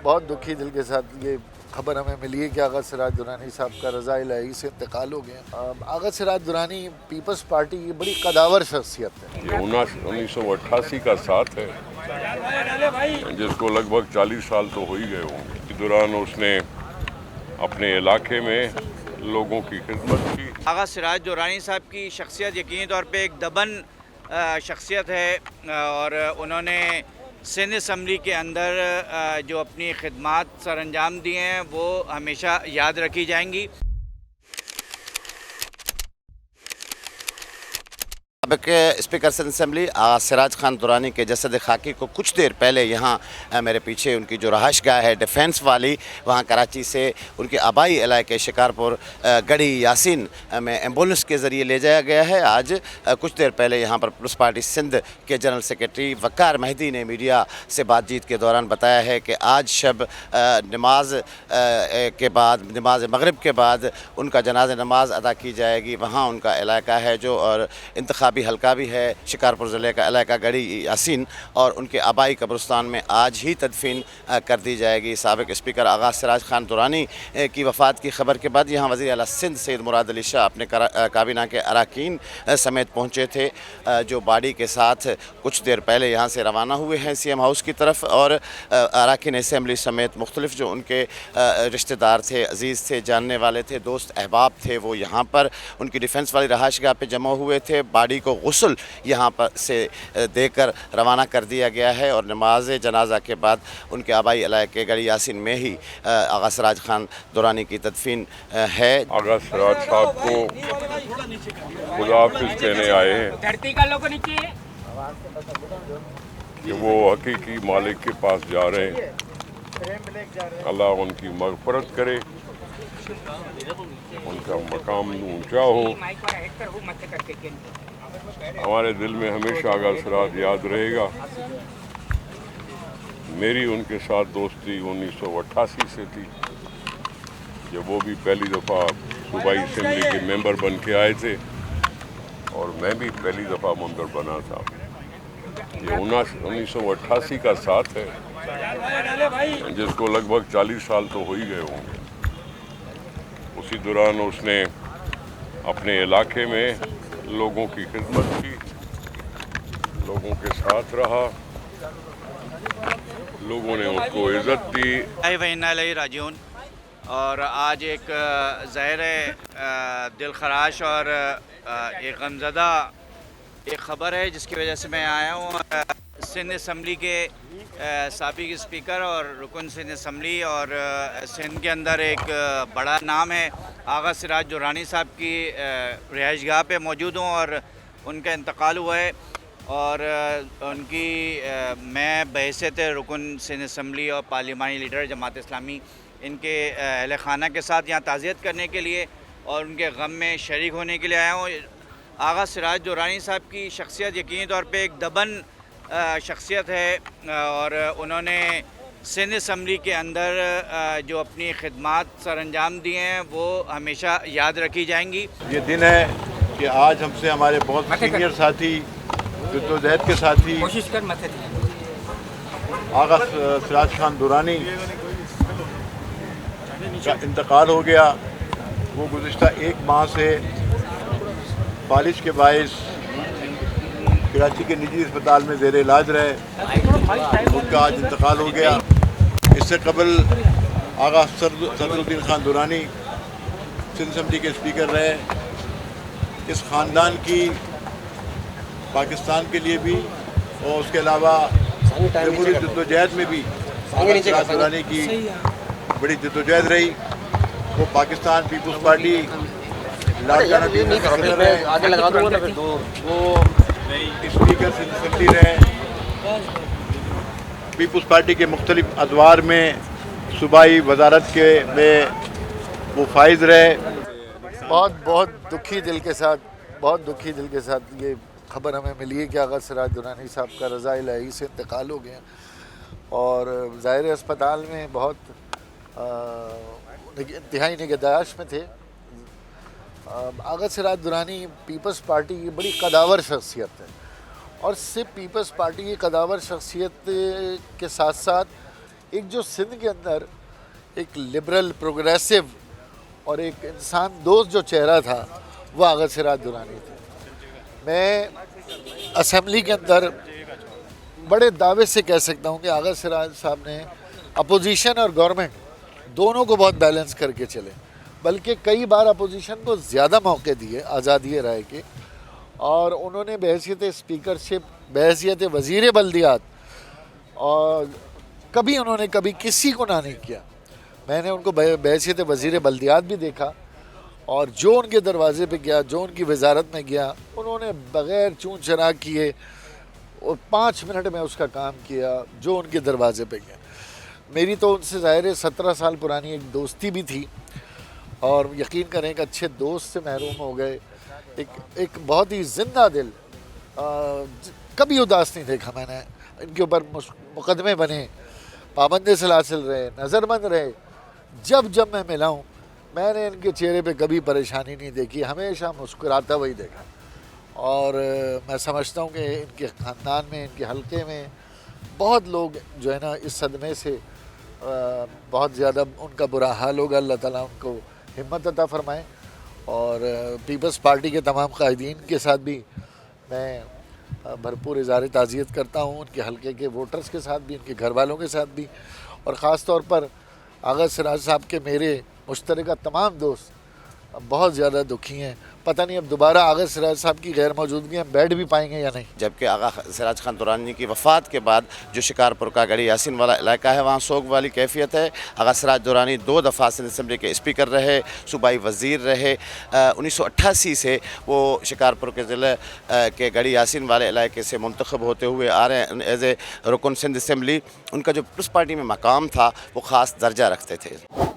बहुत दुखी दिल के साथ ये खबर हमें मिली है कि आगा सिराज दुरानी साहब का रज़ा इलाही से इंतकाल हो गया। आगा सिराज दुरानी पीपल्स पार्टी की बड़ी कदावर शख्सियत है। ये 1988 का साथ है जिसको लगभग 40 साल तो हो ही गए होंगे। इस दौरान उसने अपने इलाके में लोगों की खिदमत की। आगा सिराज दुरानी साहब की शख्सियत यकीनी तौर पे एक दबन शख्सियत है और उन्होंने सिंध असम्बली के अंदर जो अपनी खिदमात सरअंजाम दिए हैं वो हमेशा याद रखी जाएंगी। सबक स्पीकर सिंध असम्बली सिराज खान दुरानी के जसद खाकी को कुछ देर पहले यहाँ मेरे पीछे उनकी जो रहाश गाह है डिफेंस वाली, वहाँ कराची से उनके आबाई इलाके शिकारपुर गढ़ी यासीन में एम्बुलेंस के ज़रिए ले जाया गया है। आज कुछ देर पहले यहाँ पर पीपल्स पार्टी सिंध के जनरल सेक्रेटरी वक़ार मेहदी ने मीडिया से बातचीत के दौरान बताया है कि आज शब नमाज के बाद, नमाज मगरिब के बाद उनका जनाज़ नमाज अदा की जाएगी। वहाँ उनका इलाका है जो और इंतखाबी हल्का भी है शिकारपुर ज़िले का इलाका गढ़ी यासीन, और उनके आबाई कब्रिस्तान में आज ही तदफीन कर दी जाएगी। साबिक स्पीकर आगा सिराज खान दुरानी की वफ़ात की खबर के बाद यहाँ वज़ीर आला सिंध सैयद मुराद अली शाह अपने काबीना के अरकान समेत पहुँचे थे, जो बाडी के साथ कुछ देर पहले यहाँ से रवाना हुए हैं CM हाउस की तरफ। और अरकान असम्बली समेत मुख्तलिफ जो उनके रिश्तेदार थे, अज़ीज़ थे, जानने वाले थे, दोस्त अहबाब थे, वो यहाँ पर उनकी डिफेंस वाली रहाशगाह पर जमा हुए थे। बाडी को गुस्ल यहाँ पर से देकर रवाना कर दिया गया है और नमाज जनाजा के बाद उनके आबाई इलाके गढ़ी यासीन में ही आगा सिराज खान दुरानी की तदफीन है। आगा सिराज साहब को खुदाफिज कहने आए हैं कि वो हकीकी मालिक के पास जा रहे हैं। अल्लाह उनकी मग़फ़रत करे, उनका मकाम ऊंचा हो। हमारे दिल में हमेशा आगा सिराज याद रहेगा। मेरी उनके साथ दोस्ती 1988 से थी, जब वो भी पहली दफ़ा सूबाई असम्बली के मेंबर बन के आए थे और मैं भी पहली दफ़ा मेंबर बना था। ये 1988 का साथ है जिसको लगभग 40 साल तो हो ही गए होंगे। उसी दौरान उसने अपने इलाके में लोगों की खिदमत की, लोगों के साथ रहा, लोगों ने उसको इज़्ज़त दी। राजून और आज एक ज़ाहिर दिल खराश और एक गमज़दा एक ख़बर है जिसकी वजह से मैं आया हूँ। सिंध असम्बली के साबिक़ स्पीकर और रुकन सिंध असम्बली और सिंध के अंदर एक बड़ा नाम है, आगा सिराज दुरानी साहब की रिहाइश गाह पे मौजूद हूँ और उनका इंतकाल हुआ है। और उनकी मैं बहैसियत रुकन सिंध असम्बली और पार्लिमानी लीडर जमात इस्लामी इनके अहल खाना के साथ यहाँ ताज़ियत करने के लिए और उनके गम में शरीक होने के लिए आया हूँ। आगा सिराज दुरानी साहब की शख्सियत यकीनी तौर पे एक दबन शख्सियत है और उन्होंने सिंध असम्बली के अंदर जो अपनी खिदमात सरअंजाम दिए हैं वो हमेशा याद रखी जाएंगी। ये दिन है कि आज हमसे हमारे बहुत सीनियर साथी, जद्दोजहद के साथी आगा सिराज खान दुरानी का इंतकाल हो गया। वो गुज़िश्ता एक माह से फालिज के बाइस कराची के निजी अस्पताल में ज़ेर इलाज रहे, उनका आज इंतकाल हो गया। इससे कबल आगा सदरुद्दीन खान दुरानी सिंध असम्बली के स्पीकर रहे। इस ख़ानदान की पाकिस्तान के लिए भी और उसके अलावा जमहूरी जद्दोजहद में भी आगा दुरानी की बड़ी जद्दोजहद रही। वो Pakistan Peoples Party speaker Sindh assembly रहे, पीपल्स पार्टी के मुख्तलिफ अदवार में सूबाई वजारत के में वो फाइज रहे। बहुत दुखी दिल के साथ ये खबर हमें मिली है कि आगा सिराज दुरानी साहब का रज़ा इलाही से इंतकाल हो गया और ज़ाहिर अस्पताल में बहुत इंतहाई निगहदाश्त में थे। आगा सिराज दुरानी पीपल्स पार्टी की बड़ी कदावर शख्सियत है और सिर्फ पीपल्स पार्टी की कदावर शख्सियत के साथ साथ एक जो सिंध के अंदर एक लिबरल प्रोग्रेसिव और एक इंसान दोस्त जो चेहरा था वो आगा सिराज दुरानी थे। मैं असेंबली के अंदर बड़े दावे से कह सकता हूँ कि आगा सिराज साहब ने अपोजिशन और गवर्नमेंट दोनों को बहुत बैलेंस करके चले, बल्कि कई बार अपोजिशन को ज़्यादा मौके दिए आज़ादी राय के, और उन्होंने बहैसियत स्पीकरशिप, बहैसियत वज़ीर बल्दियात, और कभी किसी को ना नहीं किया। मैंने उनको बहैसियत वज़ीर बल्दियात भी देखा, और जो उनके दरवाज़े पे गया, जो उनकी वजारत में गया, उन्होंने बग़ैर चूं चरा किए और 5 मिनट में उसका काम किया जो उनके दरवाज़े पे गया। मेरी तो उनसे ज़ाहिर 17 साल पुरानी एक दोस्ती भी थी, और यकीन करें एक अच्छे दोस्त से महरूम हो गए। एक बहुत ही जिंदा दिल, कभी उदास नहीं देखा मैंने। इनके ऊपर मुकदमे बने, पाबंद सलासिल रहे, नज़रबंद रहे, जब मैं मिला हूँ मैंने इनके चेहरे पे कभी परेशानी नहीं देखी, हमेशा मुस्कुराता हुआ देखा। और मैं समझता हूँ कि इनके ख़ानदान में, इनके हलके में बहुत लोग जो है ना इस सदमे से बहुत ज़्यादा उनका बुरा हाल होगा। अल्लाह ताला उनको हिम्मत अता फ़रमाए। और पीपल्स पार्टी के तमाम कायदीन के साथ भी मैं भरपूर इज़हार ताज़ियत करता हूँ, उनके हलके के वोटर्स के साथ भी, उनके घर वालों के साथ भी, और ख़ास तौर पर आगा सिराज साहब के मेरे मुश्तरका तमाम दोस्त बहुत ज़्यादा दुखी हैं। पता नहीं अब दोबारा आगा सिराज साहब की गैर मौजूदगी हम बैठ भी पाएंगे या नहीं। जबकि आगा सिराज खान दुरानी की वफ़ात के बाद जो शिकारपुर का गढ़ी यासीन वाला इलाका है वहाँ सोग वाली कैफियत है। आगा सिराज दुरानी 2 दफ़ा सिंध असम्बली के स्पीकर रहे, सूबाई वज़ीर रहे। 1988 से वो शिकारपुर के ज़िले के गढ़ी यासीन वाले इलाके से मुंतखब होते हुए आ रहे हैं एज़ ए रुकन सिंध असम्बली। उनका जो पीपल्स पार्टी में मकाम था वो ख़ास दर्जा रखते थे।